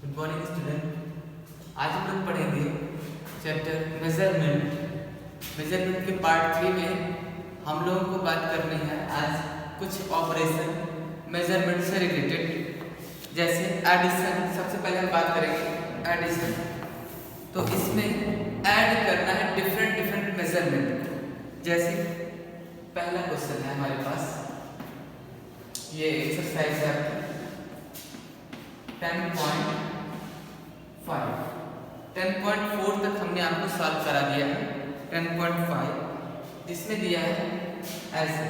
Good morning student. आज हम लोग पढ़ेंगे चैप्टर मेजरमेंट के पार्ट 3 में हम लोगों को बात करनी है आज कुछ ऑपरेशन मेजरमेंट से रिलेटेड, जैसे एडिशन। सबसे पहले हम बात करेंगे एडिशन। तो इसमें ऐड करना है डिफरेंट मेजरमेंट। जैसे पहला क्वेश्चन है हमारे पास, ये एक्सरसाइज है आपकी 10.4 तक हमने आपको सॉल्व करा दिया है। 10.5 जिसमें दिया है ऐसे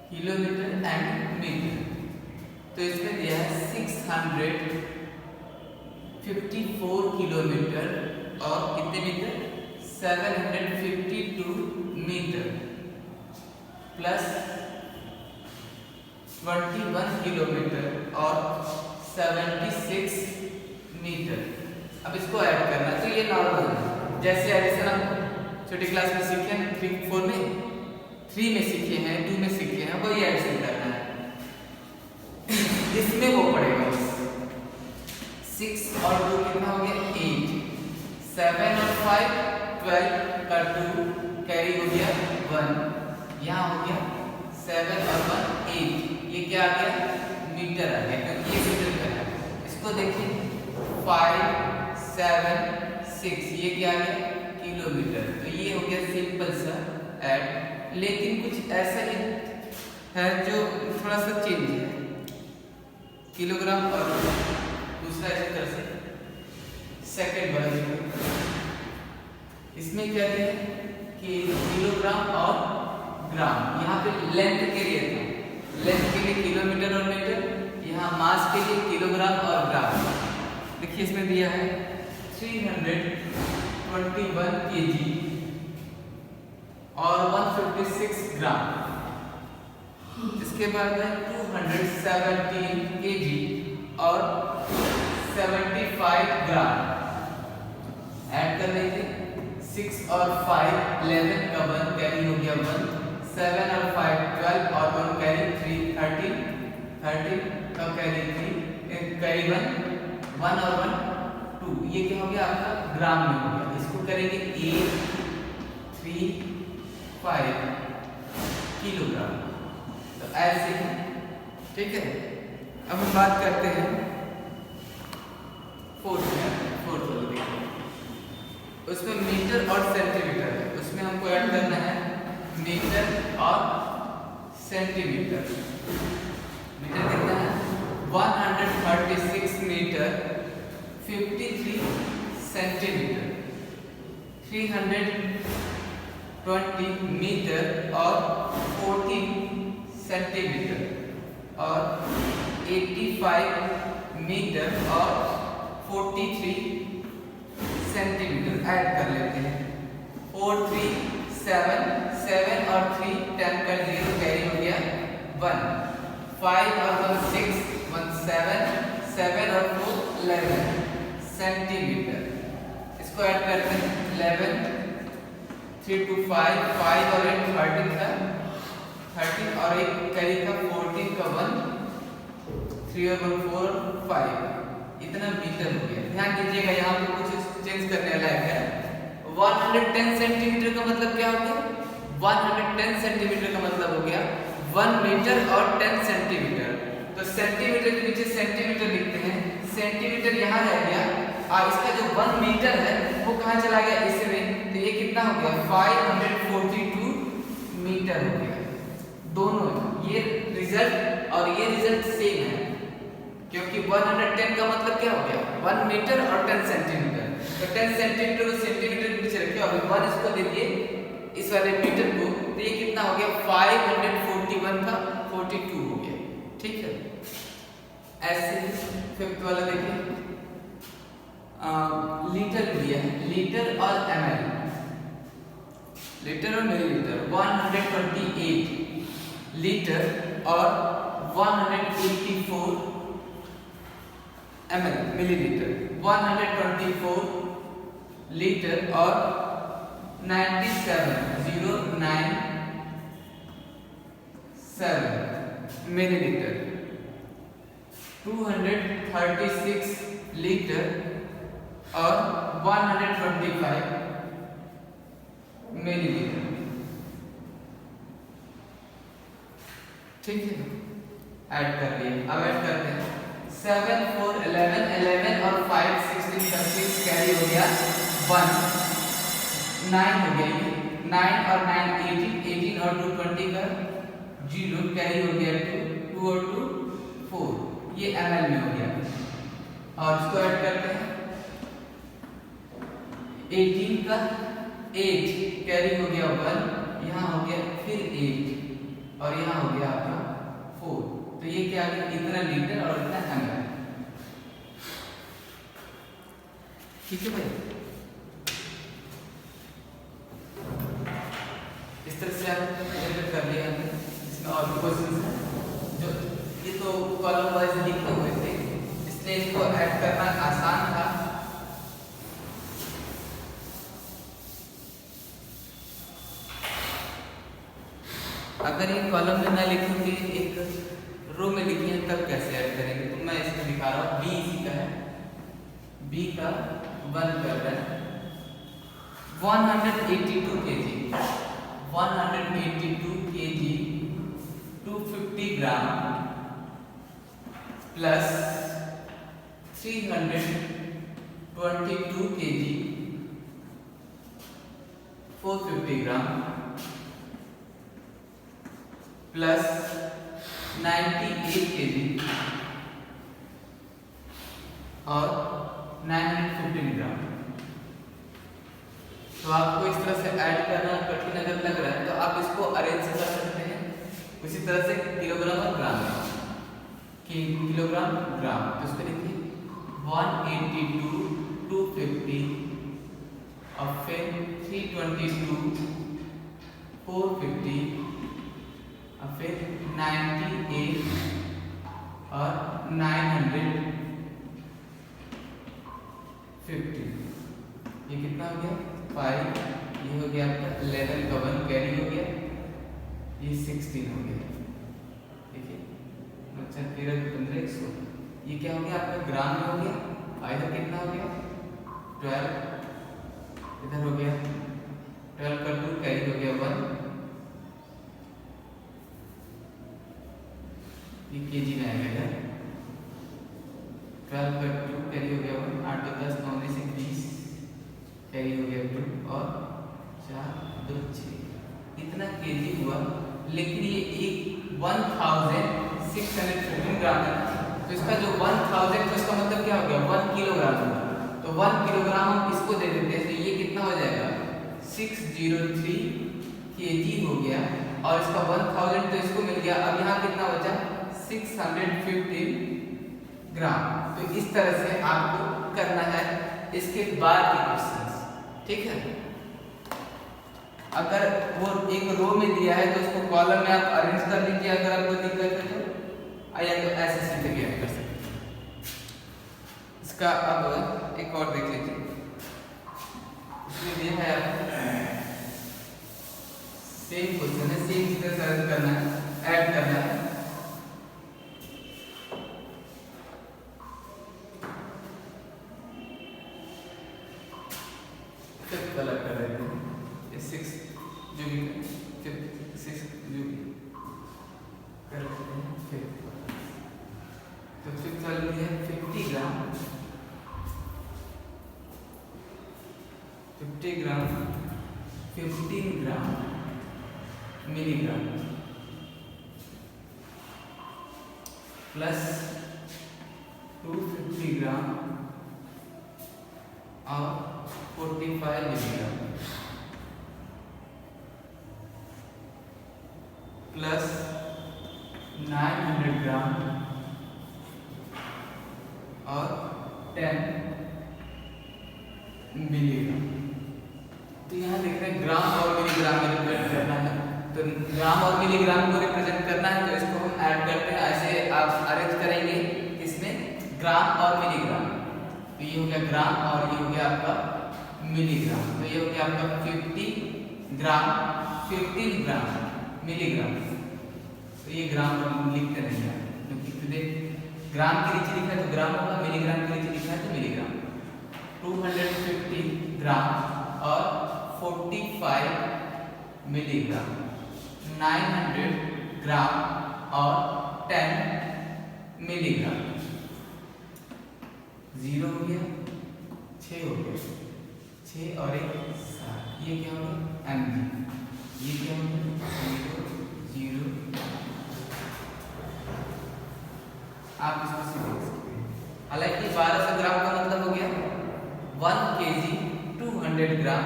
किलोमीटर एंड मीटर, तो इसमें दिया है 654 किलोमीटर और कितने मीटर 752 मीटर प्लस 21 किलोमीटर और 76 मीटर। अब इसको ऐड करना है, तो ये नॉर्मल है। जैसे एडिशन हम छोटी क्लास में सीखे हैं, 3 में सीखे हैं, 2 में सीखे हैं, वही एडिशन करना है। इसमें वो पड़ेगा 6 और 2 कितना हो गया 8, 7 और 5 12 का 2 कैरी हो गया 1, यहाँ हो गया 7 और 1 8, ये क्या आ गया मीटर आ गया, क्योंकि ये मीटर का है। इसको देखिए 5 7 6, ये क्या आ गया किलोमीटर। तो ये हो गया सिंपल सा ऐड, लेकिन कुछ ऐसा ही है जो थोड़ा सा चेंज है, किलोग्राम और दूसरा इस तरह से सेकंड वाला। इसमें क्या है कि किलोग्राम और ग्राम, यहाँ पे लेंथ के लिए था, लेंथ के लिए किलोमीटर और मीटर, यहाँ मास के लिए किलोग्राम और ग्राम। देखिए इसमें दिया है 321 केजी और 156 ग्राम। इसके बाद है 217 केजी और 75 ग्राम। ऐड कर लेंगे 6 और 5 11 का 1 कैरी हो गया 1, 7 और 5 12 और 1 कैरी 3 13 का कैरी 3 कैरी 1 और 1 2, ये क्या हो गया आपका ग्राम में हो गया। इसको करेंगे 8 3 5 किलोग्राम। तो ऐसे ही, ठीक है। अब हम बात करते हैं फोर्थ वाला, देखिए उसमें मीटर और सेंटीमीटर है, उसमें हमको ऐड करना है मीटर और सेंटीमीटर। मीटर कितना है 136 मीटर 53 सेंटीमीटर, 320 मीटर और 14 सेंटीमीटर और 85 मीटर और 43 सेंटीमीटर। ऐड कर लेते हैं 4 3 7 7 और 3 10 का 0 कैरी हो गया 1, 5 और 1 6 1 7 7 और 4 11 सेंटीमीटर। इसको ऐड करते हैं 11 3 2 5 5 और 8 13 का 13 और 1 कैरी का 14 का 1 3 और 1 4 5, इतना मीटर हो गया। ध्यान दीजिएगा यहाँ पे कुछ चेंज करने लायक है। 110 सेंटीमीटर का मतलब क्या हो गया 110 सेंटीमीटर का मतलब हो गया 1 मीटर और 10 सेंटीमीटर। तो सेंटीमीटर के नीचे सेंटीमीटर लिखते हैं, सेंटीमीटर यहाँ रह गया और इसका जो 1 मीटर है वो कहाँ चला गया इसमें, तो ये कितना हो गया 542 मीटर हो गया। दोनों ये रिजल्ट और ये रिजल्ट सेम है, क्योंकि 110 का मतलब क्या हो गया 1 मीटर और 10 सेंटीमीटर। तो 10 सेंटीमीटर को सेंटीमीटर के पीछे रखिए और 1 इसको दे दिए इस वाले मीटर को, तो ये कितना हो गया 541 का 42 हो गया। ठीक है। ऐसे फिफ्थ वाला देखिए लीटर दिया है, लीटर और ml, लीटर और मिलीलीटर। 128 लीटर और 184 ml मिलीलीटर, 124 लीटर और 97 मिलीलीटर। 236 लीटर और 125 मिलीलीटर। ठीक है, ऐड कर लिए। अब ऐड करते हैं 7 4 11 11 और 5 16 का 6 कैरी हो गया 1, 9 हो गया, 9 और 9 18 18 और 2 20 का 0 कैरी हो गया 2 और 2 4, ये ml में हो गया। और इसको ऐड करते हैं 18 का 8 कैरी हो गया 1, यहाँ हो गया फिर 8 और यहाँ हो गया आपका 4, तो ये क्या आ गया, इतना लीटर और इतना ml। ठीक है भाई, इस तरह से आप कर लिया हमने। इसमें और भी क्वेश्चन हैं जो ये तो कॉलम वाइज लिखे हुए थे, इसलिए इनको ऐड करना आसान था। अगर ये कॉलम में ना लिखेंगे, एक रो में लिखे हैं, तब कैसे ऐड करेंगे? तो मैं इसमें दिखा रहा हूँ। बी इसी का है, बी का 1 कर रहा है 182 kg, 182 kg 250 gram plus 322 kg 450 gram plus 98 kg और 915 ग्राम। तो आपको इस तरह से ऐड करना कठिन अगर लग रहा है तो आप इसको अरेंज कर सकते हैं उसी तरह से किलोग्राम और ग्राम में। किलोग्राम ग्राम, तो इसको लिखिए 182 250 और फिर 322 450 और फिर 98 और 950। ये कितना हो गया 5, ये हो गया आपका 11 का 1 कैरी हो गया, ये 16 हो गया। देखिए अच्छा 13 15 100, ये क्या हो गया आपका ग्राम में हो गया। इधर कितना हो गया 12, इधर हो गया 12 का 2 कैरी हो गया 1, ये केजी में आएगा इधर 12 का 2 कैरी हो गया 1, 8 2 10 9 से 20 कैरी हो गया 2 और 4 2 6, इतना केजी हुआ। लेकिन ये एक 1615 ग्राम है, तो इसका जो 1000 तो इसका मतलब क्या हो गया 1 किलोग्राम होगा। तो 1 किलोग्राम हम इसको दे देते हैं, तो ये कितना हो जाएगा 603 केजी हो गया। और इसका 1000 तो इसको मिल गया। अब यहाँ कितना बचा 615 ग्राम। तो इस तरह से आपको करना है इसके बाद के क्वेश्चन। ठीक है, अगर वो एक रो में दिया है तो उसको कॉलम में आप अरेंज कर लीजिए। अगर आपको दिक्कत है तो या तो ऐसे सीधे भी कर सकते हैं। इसका अब एक और देख लीजिए, इसमें दिया है आपको सेम क्वेश्चन है, सेम इस तरह से अरेंज करना है, ऐड करना है। कलर कर देते हैं 6 जो भी 6 जो भी कर देते हैं 5, तो 5 वाली है 50 ग्राम 15 ग्राम मिलीग्राम प्लस 250 ग्राम और 45 मिलीग्राम प्लस 900 ग्राम और 10 मिलीग्राम। तो यहाँ देख रहे हैं ग्राम और मिलीग्राम में रिप्रेजेंट करना है, तो ग्राम और मिलीग्राम को रिप्रेजेंट करना है, तो इसको हम ऐड करते हैं। ऐसे आप अरेंज करेंगे इसमें ग्राम और मिलीग्राम। तो ये हो गया ग्राम और ये हो गया आपका मिलीग्राम। तो ये हो गया आपका 50 ग्राम 15 ग्राम मिलीग्राम। तो ये ग्राम हम लिखते रहेंगे क्योंकि ग्राम के नीचे लिखा है तो ग्राम होगा, मिलीग्राम के नीचे लिखा है तो मिलीग्राम। 250 ग्राम और 45 मिलीग्राम, 900 ग्राम और 10 मिलीग्राम। 0 हो गया, 6 हो गया, 6 और 1 7, ये क्या हो गया mg, ये क्या हो गया 0 0। आप इसको देख सकते हैं। हालांकि 1200 ग्राम का मतलब हो गया 1 kg 200 ग्राम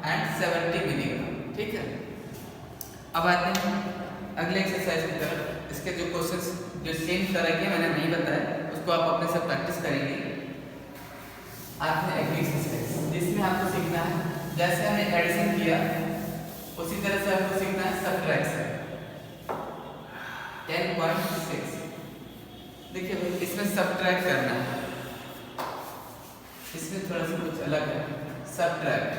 एंड 70 मिलीग्राम। ठीक है, अब आते हैं अगले एक्सरसाइज की तरफ। इसके जो क्वेश्चंस जो सेम तरह के मैंने नहीं बताया उसको आप अपने से प्रैक्टिस करेंगे। आते हैं अगली एक्सरसाइज जिसमें आपको सीखना है जैसे हमने एडिशन किया उसी तरह से आपको सीखना है सब्ट्रैक्शन। 10.6 देखिए भाई, इसमें सब्ट्रैक्ट करना है, इसमें थोड़ा सा कुछ अलग है। सब्ट्रैक्ट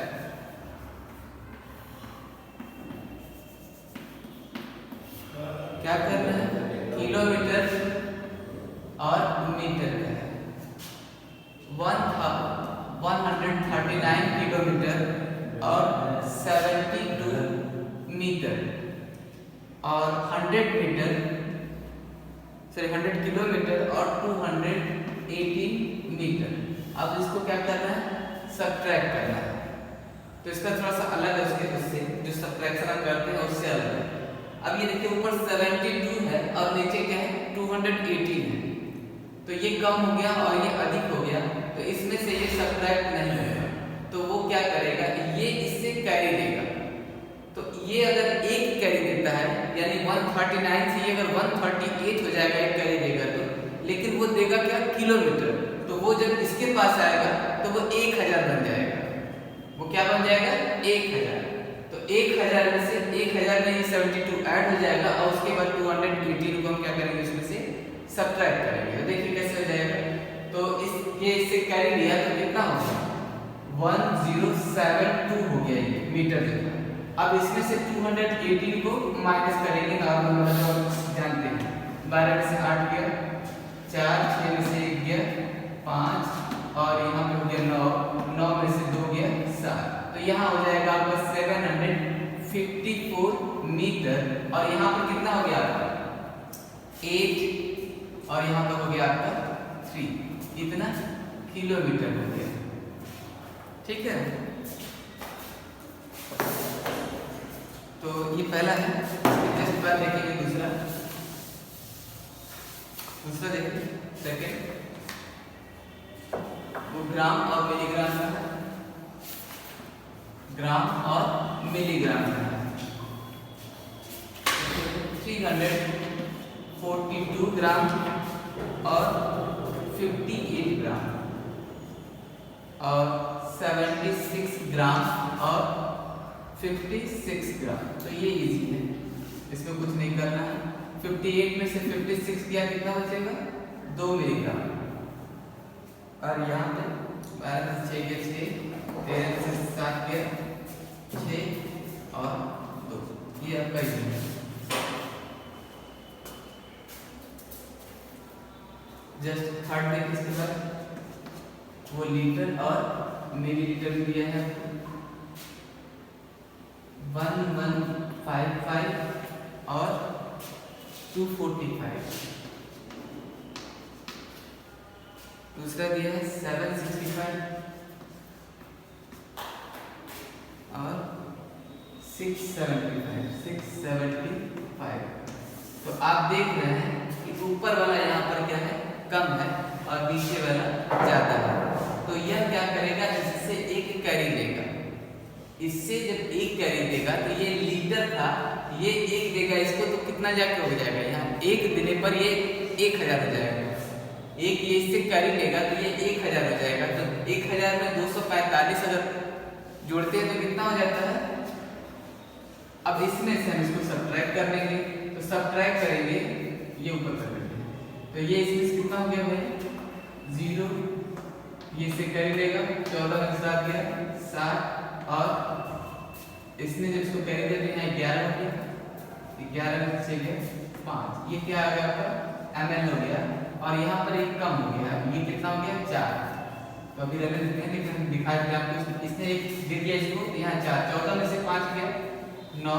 क्या करना है, किलोमीटर और मीटर का है। 139 किलोमीटर और 72 मीटर और 100 किलोमीटर और 218 मीटर। अब इसको क्या करना है, सब्ट्रैक्ट करना है। तो इसका थोड़ा सा अलग है उससे जो सब्ट्रैक्शन हम करते हैं उससे अलग है। अब ये देखिए ऊपर 72 है और नीचे क्या है 218 है, तो ये कम हो गया और ये अधिक हो गया, तो इसमें से ये सब्ट्रैक्ट नहीं होगा। तो वो क्या करेगा, ये इससे कैरी देगा। तो ये अगर एक कैरी देता है यानी 139 से ये अगर 138 हो जाएगा एक कैरी देगा तो, लेकिन वो देगा क्या किलोमीटर, तो वो जब इसके पास आएगा तो वो 1000 बन जाएगा। वो क्या बन जाएगा 1000। तो 1000 में से 1000 में ये 72 ऐड हो जाएगा और उसके बाद 218 को हम क्या करेंगे उसमें से सब्ट्रैक्ट करेंगे। तो देखिए कैसे हो जाएगा। तो ये इससे कैरी लिया तो कितना हो गया 1072 हो गया ये मीटर जितना। अब इसमें से 218 को माइनस करेंगे, नॉर्मल वाला जो आप जानते हैं। 12 में से 8 गया 4, 6 में से 1 गया 5 और यहाँ पे हो गया 9, 9 में से 2 गया 7। तो यहाँ हो जाएगा आपका 754 मीटर और यहाँ पर कितना हो गया आपका 8 और यहाँ पर हो गया आपका 3, इतना किलोमीटर हो गया। ठीक है, तो ये पहला है। जस्ट बात देखेंगे दूसरा देखिए सेकंड, वो ग्राम और मिलीग्राम का है। ग्राम और मिलीग्राम का है। 342 ग्राम और 58 ग्राम और 76 ग्राम और 56 ग्राम। तो ये इजी है, इसमें कुछ नहीं करना है। 58 में से 56 किया कितना बचेगा 2 मिलीग्राम और यहाँ पे 12 से 6 गया 6, 13 से 7 गया 6 और 2, ये आपका इजी है। जस्ट थर्ड में इसके बाद वो लीटर और मिलीलीटर में दिया है 1155 और 245। दूसरा दिया है 765 और 675। तो आप देख रहे हैं कि ऊपर वाला यहाँ पर क्या है कम है और नीचे वाला ज्यादा है। तो यह क्या करेगा, इससे एक कैरी देगा। इससे जब एक कैरी देगा तो ये लीटर था, ये एक देगा इसको, तो कितना जाके हो जाएगा यहाँ एक देने पर ये 1000 हो जाएगा। एक ये इससे कैरी लेगा तो ये 1000 हो जाएगा। तो 1000 में 245 अगर जोड़ते हैं तो कितना हो जाता है। अब इसमें से हम इसको सब्ट्रैक्ट कर लेंगे, तो सब्ट्रैक्ट करेंगे ये ऊपर कर लेंगे, तो ये इसमें से कितना हो गया भाई 0, ये इससे कैरी लेगा 14 में 7 गया 7 और इसने जब इसको कैरी दे दिया 11 हो गया 11 में से गया 5, ये क्या आ गया आपका ml हो गया और यहाँ पर एक कम हो गया, ये कितना हो गया 4। तो अभी रहने देते हैं, लेकिन दिखा देते हैं आपको। इसने एक दे दिया इसको, यहाँ 4, 14 में से 5 गया 9,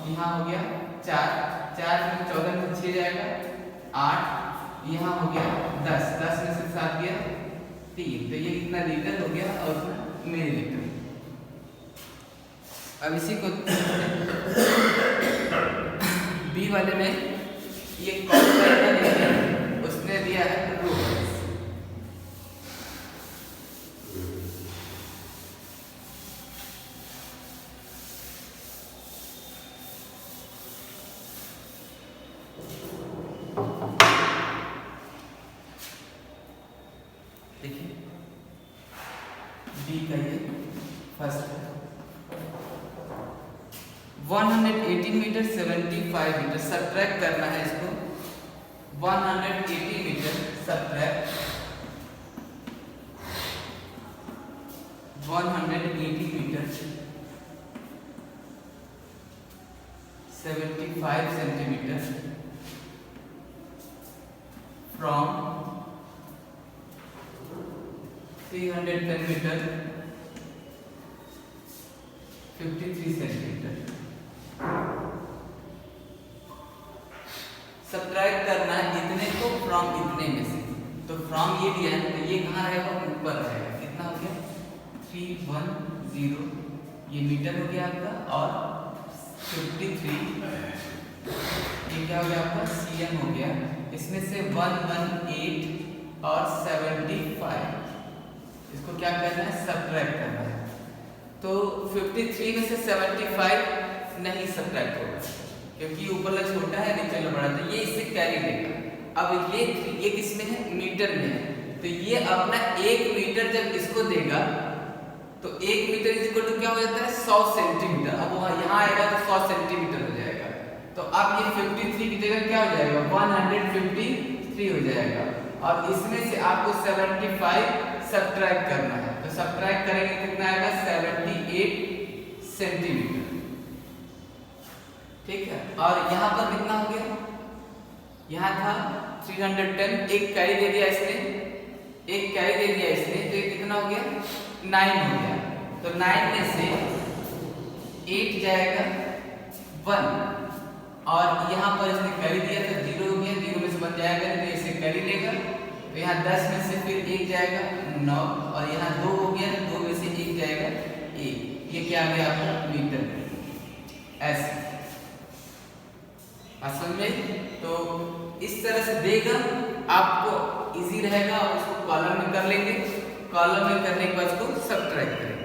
यहाँ हो गया 4, 4 में 14 में से 6 जाएगा 8, यहाँ हो गया 10, 10 में से 7 गया 3। तो ये कितना लीटर हो गया और मिलीलीटर। अब इसी को बी वाले में ये कॉन्स्टेंट उसने दिया है रूट। देखिए बी का ये फर्स्ट 180 मीटर 75 मीटर सब्ट्रैक्ट करना है इसको। 180 metre subtract 180 metre 75 centimetre from 310 metre 53 centimetre. Subtract करना है इतने को फ्रॉम इतने में से। तो फ्रॉम ये दिया है तो ये कहाँ रहेगा, ऊपर रहेगा। कितना हो गया 310, ये मीटर हो गया आपका, और 53 ये क्या हो गया आपका cm हो गया। इसमें से 118 और 75 इसको क्या करना है, सब्ट्रैक्ट करना है। तो 53 में से 75 नहीं सब्ट्रैक्ट होगा क्योंकि ऊपर वाला छोटा है नीचे वाला बड़ा, तो ये इससे कैरी लेगा। अब ये किसमें है, मीटर में है। तो ये अपना 1 मीटर जब इसको देगा तो 1 मीटर इज इक्वल टू क्या हो जाता है 100 सेंटीमीटर। अब यहाँ आएगा तो 100 सेंटीमीटर हो जाएगा। तो अब ये 53 की जगह क्या हो जाएगा 153 हो जाएगा, और इसमें से आपको 75 सब्ट्रैक्ट करना है। तो सब्ट्रैक्ट करेंगे कितना आएगा 78 सेंटीमीटर। ठीक है, और यहाँ पर कितना हो गया, यहाँ था 310, एक कैरी दे दिया इसने, एक कैरी दे दिया इसने, तो ये कितना हो गया 9 हो गया। तो 9 में से 8 जाएगा 1, और यहाँ पर इसने कैरी दिया तो 0 हो गया, 0 में से बन जाएगा तो इसे कैरी लेगा। तो यहाँ 10 में से फिर 1 जाएगा 9, और यहाँ 2 हो गया, 2 में से 1 जाएगा 1। ये क्या आ गया आपका मीटर में। ऐसे असल में तो इस तरह से देगा आपको इजी रहेगा, और उसको कॉलम में कर लेंगे। कॉलम में करने के बाद उसको सब्ट्रैक्ट करेंगे।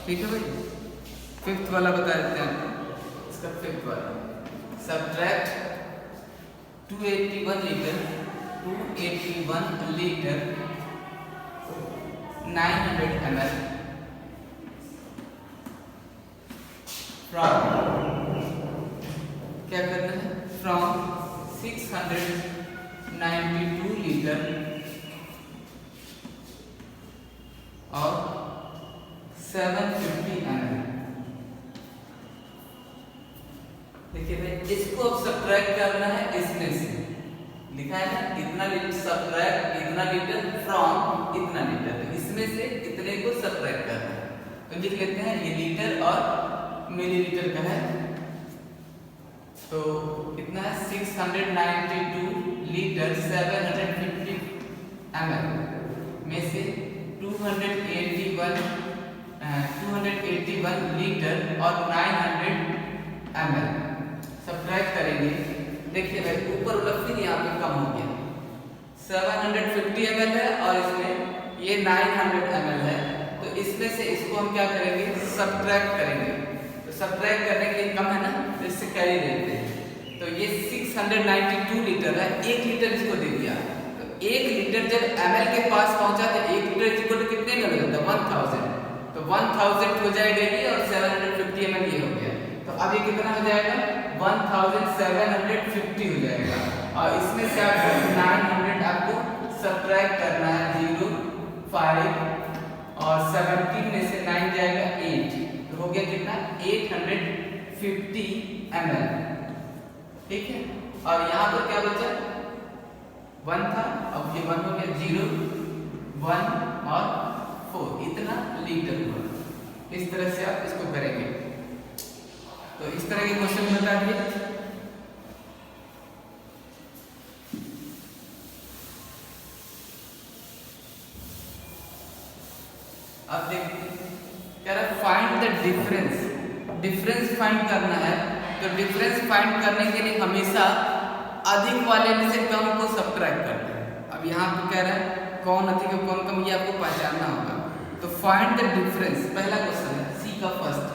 ठीक है भाई, 5th वाला बता देते हैं। इसका 5th वाला सब्ट्रैक्ट 281 लीटर 900 ml फ्रॉम, क्या करना है, फ्रॉम 692 लीटर और 750 ml। देखिए भाई, इसको अब सब्ट्रैक्ट करना है इसमें से, लिखा है ना इतना लीटर सब्ट्रैक्ट इतना लीटर फ्रॉम इतना लीटर, तो इसमें से इतने को सब्ट्रैक्ट करना है। तो लिख लेते हैं, ये लीटर और मिलीलीटर का है। तो कितना है 692 लीटर 750 ml में से 281 लीटर और 900 ml सब्ट्रैक्ट करेंगे। देखिए भाई, ऊपर वाला फिर यहाँ पे कम हो गया, 750 ml है और इसमें ये 900 ml है। तो इसमें से इसको हम क्या करेंगे, सब्ट्रैक्ट करेंगे। तो सब्ट्रैक्ट करने के लिए कम है ना, तो इससे कैरी लेते हैं। तो ये 692 लीटर है, 1 लीटर इसको दे दिया। तो 1 लीटर जब ml के पास पहुंचा तो 1 लीटर इक्वल टू कितने में हो जाता है 1000। तो 1000 हो जाएगा ये, और 750 ml ये हो गया। तो अब ये कितना हो जाएगा 1750 हो जाएगा, और इसमें से आपको 900 आपको सब्ट्रैक्ट करना है। 0, 5, और 17 में से 9 जाएगा 8, तो हो गया कितना 850 ml। ठीक है, और यहाँ पर क्या बचा 1 था, अब ये 1 हो गया, 0 1 और 4, इतना लीटर हुआ। इस तरह से आप इसको करेंगे। तो इस तरह के क्वेश्चन बता दिए। अब देखते हैं कह रहा है find the difference. Difference find करना है, तो डिफरेंस फाइंड करने के लिए हमेशा अधिक वाले में से कम को सब्ट्रैक्ट करते हैं। अब यहाँ पे कह रहा है कौन अधिक और कौन कम, ये आपको पहचानना होगा। तो फाइंड द डिफरेंस, पहला क्वेश्चन है सी का फर्स्ट,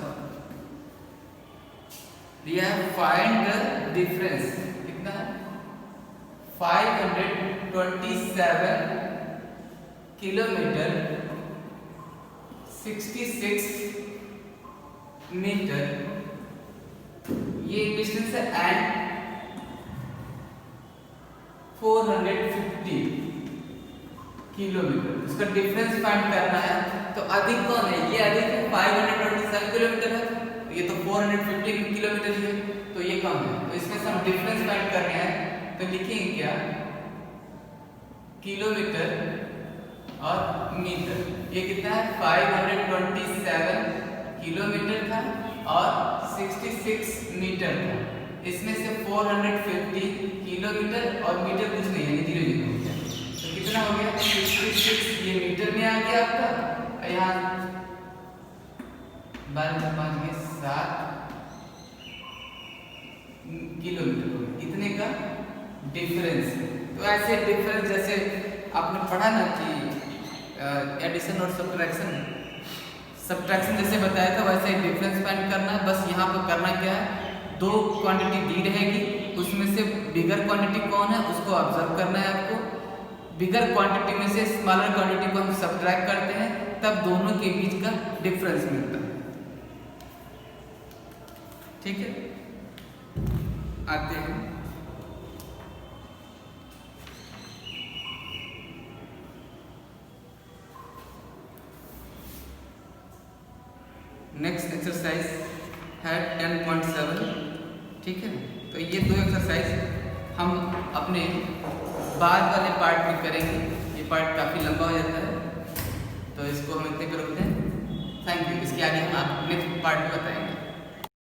दिया है फाइंड द डिफरेंस, कितना है 527 किलोमीटर 66 मीटर, ये डिस्टेंस है, एंड 450 किलोमीटर, उसका डिफरेंस फाइंड करना है। तो अधिक कौन है, ये अधिक है 527 किलोमीटर है, ये तो 450 किलोमीटर है, तो ये कम है। तो इसमें से हम डिफरेंस फाइंड करने हैं, तो लिखेंगे क्या किलोमीटर और मीटर। ये कितना है 527 किलोमीटर था और 66 मीटर था। इसमें से 450 किलोमीटर और मीटर कुछ नहीं है, 0 0 हो गया, तो कितना हो गया 66, ये मीटर में आ गया आपका। यहाँ 7 किलोमीटर हो गया, इतने का डिफरेंस। तो ऐसे डिफरेंस जैसे आपने पढ़ा ना कि एडिशन और सब्ट्रैक्शन जैसे बताया था, वैसे डिफरेंस फाइंड करना है। बस यहाँ पर करना क्या है, 2 क्वांटिटी दी रहेगी, उसमें से बिगर क्वांटिटी कौन है उसको ऑब्जर्व करना है आपको। बिगर क्वांटिटी में से स्मॉलर क्वांटिटी को हम सब्ट्रैक्ट करते हैं, तब दोनों के बीच का डिफरेंस मिलता है। ठीक है, आते हैं नेक्स्ट एक्सरसाइज है 10.7। ठीक है, तो ये 2 एक्सरसाइज हम अपने बाद वाले पार्ट में करेंगे, ये पार्ट काफ़ी लंबा हो जाता है, तो इसको हम इतने पे रखते हैं। थैंक यू, इसके आगे हम आप नेक्स्ट पार्ट में बताएंगे।